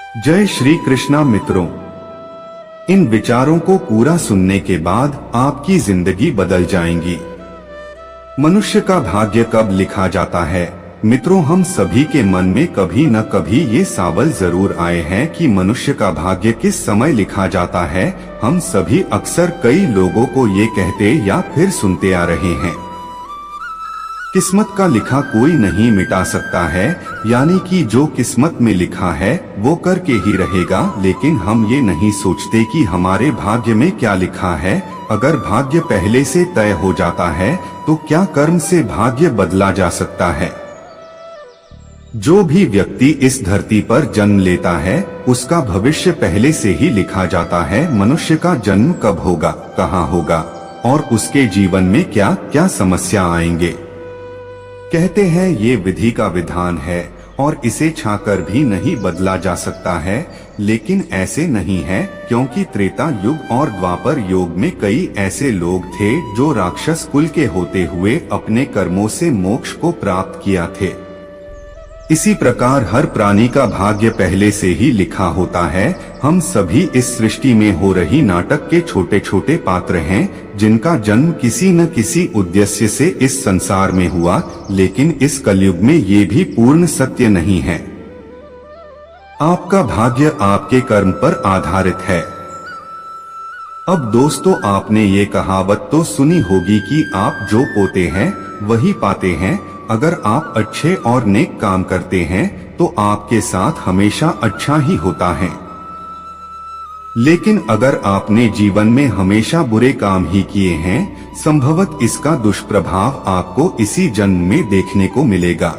जय श्री कृष्णा मित्रों, इन विचारों को पूरा सुनने के बाद आपकी जिंदगी बदल जाएंगी। मनुष्य का भाग्य कब लिखा जाता है? मित्रों, हम सभी के मन में कभी न कभी ये सवाल जरूर आए हैं कि मनुष्य का भाग्य किस समय लिखा जाता है। हम सभी अक्सर कई लोगों को ये कहते या फिर सुनते आ रहे हैं, किस्मत का लिखा कोई नहीं मिटा सकता है, यानी कि जो किस्मत में लिखा है वो करके ही रहेगा। लेकिन हम ये नहीं सोचते कि हमारे भाग्य में क्या लिखा है। अगर भाग्य पहले से तय हो जाता है तो क्या कर्म से भाग्य बदला जा सकता है? जो भी व्यक्ति इस धरती पर जन्म लेता है उसका भविष्य पहले से ही लिखा जाता है। मनुष्य का जन्म कब होगा, कहाँ होगा और उसके जीवन में क्या क्या समस्या आएंगे। कहते हैं ये विधि का विधान है और इसे छाकर भी नहीं बदला जा सकता है। लेकिन ऐसे नहीं है, क्योंकि त्रेता युग और द्वापर युग में कई ऐसे लोग थे जो राक्षस कुल के होते हुए अपने कर्मों से मोक्ष को प्राप्त किया थे। इसी प्रकार हर प्राणी का भाग्य पहले से ही लिखा होता है। हम सभी इस सृष्टि में हो रही नाटक के छोटे छोटे पात्र हैं, जिनका जन्म किसी न किसी उद्देश्य से इस संसार में हुआ। लेकिन इस कलयुग में ये भी पूर्ण सत्य नहीं है। आपका भाग्य आपके कर्म पर आधारित है। अब दोस्तों, आपने ये कहावत तो सुनी होगी कि आप जो बोते हैं वही पाते हैं। अगर आप अच्छे और नेक काम करते हैं तो आपके साथ हमेशा अच्छा ही होता है। लेकिन अगर आपने जीवन में हमेशा बुरे काम ही किए हैं, संभवतः इसका दुष्प्रभाव आपको इसी जन्म में देखने को मिलेगा।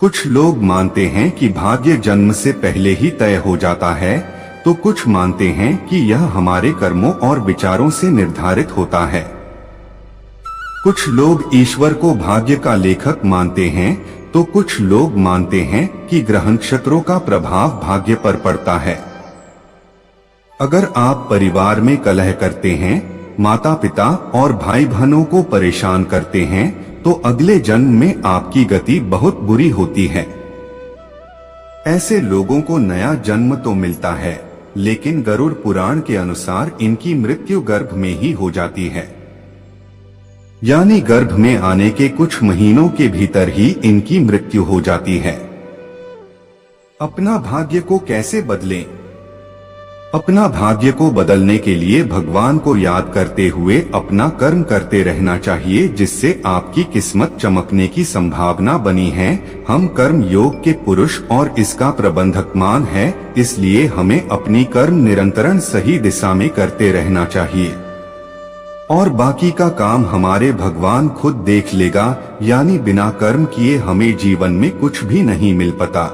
कुछ लोग मानते हैं कि भाग्य जन्म से पहले ही तय हो जाता है, तो कुछ मानते हैं कि यह हमारे कर्मों और विचारों से निर्धारित होता है। कुछ लोग ईश्वर को भाग्य का लेखक मानते हैं, तो कुछ लोग मानते हैं कि ग्रह नक्षत्रों का प्रभाव भाग्य पर पड़ता है। अगर आप परिवार में कलह करते हैं, माता पिता और भाई बहनों को परेशान करते हैं, तो अगले जन्म में आपकी गति बहुत बुरी होती है। ऐसे लोगों को नया जन्म तो मिलता है, लेकिन गरुड़ पुराण के अनुसार इनकी मृत्यु गर्भ में ही हो जाती है। यानी गर्भ में आने के कुछ महीनों के भीतर ही इनकी मृत्यु हो जाती है। अपना भाग्य को कैसे बदलें? अपना भाग्य को बदलने के लिए भगवान को याद करते हुए अपना कर्म करते रहना चाहिए, जिससे आपकी किस्मत चमकने की संभावना बनी है। हम कर्म योग के पुरुष और इसका प्रबंधकमान है, इसलिए हमें अपनी कर्म निरंतरण सही दिशा में करते रहना चाहिए और बाकी का काम हमारे भगवान खुद देख लेगा। यानी बिना कर्म किए हमें जीवन में कुछ भी नहीं मिल पाता।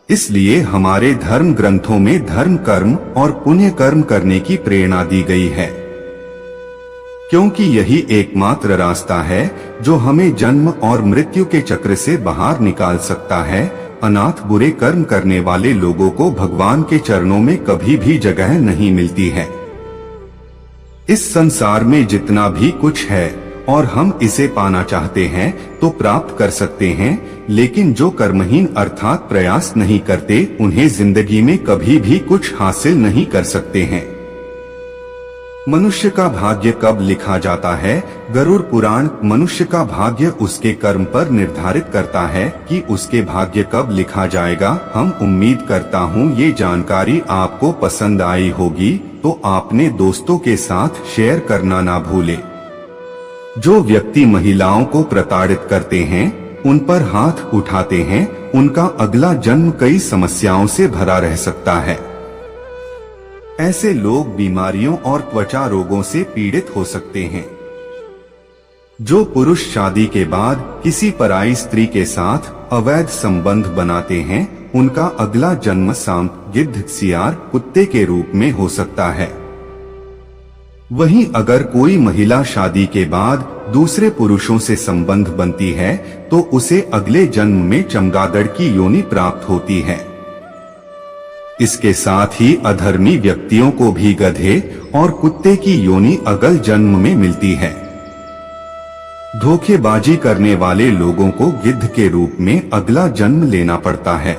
इसलिए हमारे धर्म ग्रंथों में धर्म कर्म और पुण्य कर्म करने की प्रेरणा दी गई है, क्योंकि यही एकमात्र रास्ता है जो हमें जन्म और मृत्यु के चक्र से बाहर निकाल सकता है। अनाथ बुरे कर्म करने वाले लोगों को भगवान के चरणों में कभी भी जगह नहीं मिलती है। इस संसार में जितना भी कुछ है और हम इसे पाना चाहते हैं तो प्राप्त कर सकते हैं, लेकिन जो कर्महीन अर्थात प्रयास नहीं करते उन्हें जिंदगी में कभी भी कुछ हासिल नहीं कर सकते हैं। मनुष्य का भाग्य कब लिखा जाता है? गरुड़ पुराण मनुष्य का भाग्य उसके कर्म पर निर्धारित करता है कि उसके भाग्य कब लिखा जाएगा। हम उम्मीद करता हूँ ये जानकारी आपको पसंद आई होगी, तो आपने दोस्तों के साथ शेयर करना ना भूले। जो व्यक्ति महिलाओं को प्रताड़ित करते हैं, उन पर हाथ उठाते हैं, उनका अगला जन्म कई समस्याओं से भरा रह सकता है। ऐसे लोग बीमारियों और त्वचा रोगों से पीड़ित हो सकते हैं। जो पुरुष शादी के बाद किसी पराई स्त्री के साथ अवैध संबंध बनाते हैं, उनका अगला जन्म सांप, गिद्ध, सियार, कुत्ते के रूप में हो सकता है। वहीं अगर कोई महिला शादी के बाद दूसरे पुरुषों से संबंध बनती है तो उसे अगले जन्म में चमगादड़ की योनि प्राप्त होती है। इसके साथ ही अधर्मी व्यक्तियों को भी गधे और कुत्ते की योनि अगले जन्म में मिलती है। धोखेबाजी करने वाले लोगों को गिद्ध के रूप में अगला जन्म लेना पड़ता है।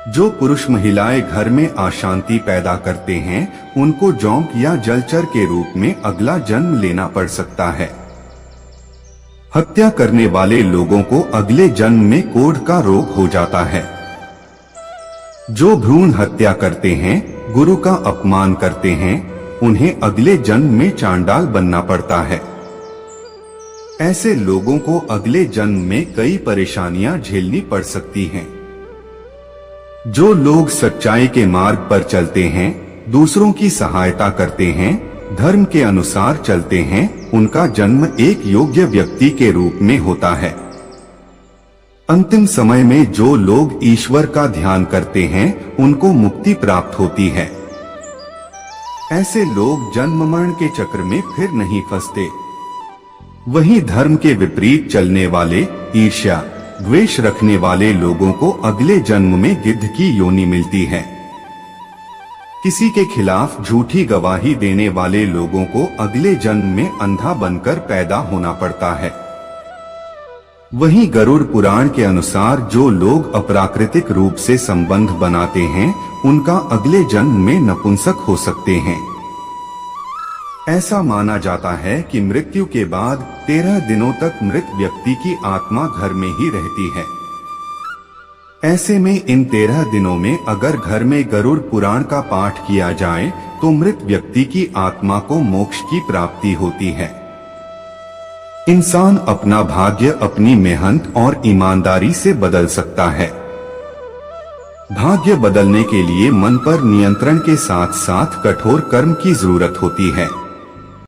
जो पुरुष महिलाएं घर में अशांति पैदा करते हैं उनको जोंक या जलचर के रूप में अगला जन्म लेना पड़ सकता है। हत्या करने वाले लोगों को अगले जन्म में कोढ़ का रोग हो जाता है। जो भ्रूण हत्या करते हैं, गुरु का अपमान करते हैं, उन्हें अगले जन्म में चांडाल बनना पड़ता है। ऐसे लोगों को अगले जन्म में कई परेशानियां झेलनी पड़ सकती हैं। जो लोग सच्चाई के मार्ग पर चलते हैं, दूसरों की सहायता करते हैं, धर्म के अनुसार चलते हैं, उनका जन्म एक योग्य व्यक्ति के रूप में होता है। अंतिम समय में जो लोग ईश्वर का ध्यान करते हैं उनको मुक्ति प्राप्त होती है। ऐसे लोग जन्म मरण के चक्र में फिर नहीं फंसते। वहीं धर्म के विपरीत चलने वाले, ईर्ष्या द्वेष रखने वाले लोगों को अगले जन्म में गिद्ध की योनि मिलती है। किसी के खिलाफ झूठी गवाही देने वाले लोगों को अगले जन्म में अंधा बनकर पैदा होना पड़ता है। वहीं गरुड़ पुराण के अनुसार जो लोग अप्राकृतिक रूप से संबंध बनाते हैं उनका अगले जन्म में नपुंसक हो सकते हैं। ऐसा माना जाता है कि मृत्यु के बाद 13 दिनों तक मृत व्यक्ति की आत्मा घर में ही रहती है। ऐसे में इन 13 दिनों में अगर घर में गरुड़ पुराण का पाठ किया जाए तो मृत व्यक्ति की आत्मा को मोक्ष की प्राप्ति होती है। इंसान अपना भाग्य अपनी मेहनत और ईमानदारी से बदल सकता है। भाग्य बदलने के लिए मन पर नियंत्रण के साथ साथ कठोर कर्म की जरूरत होती है।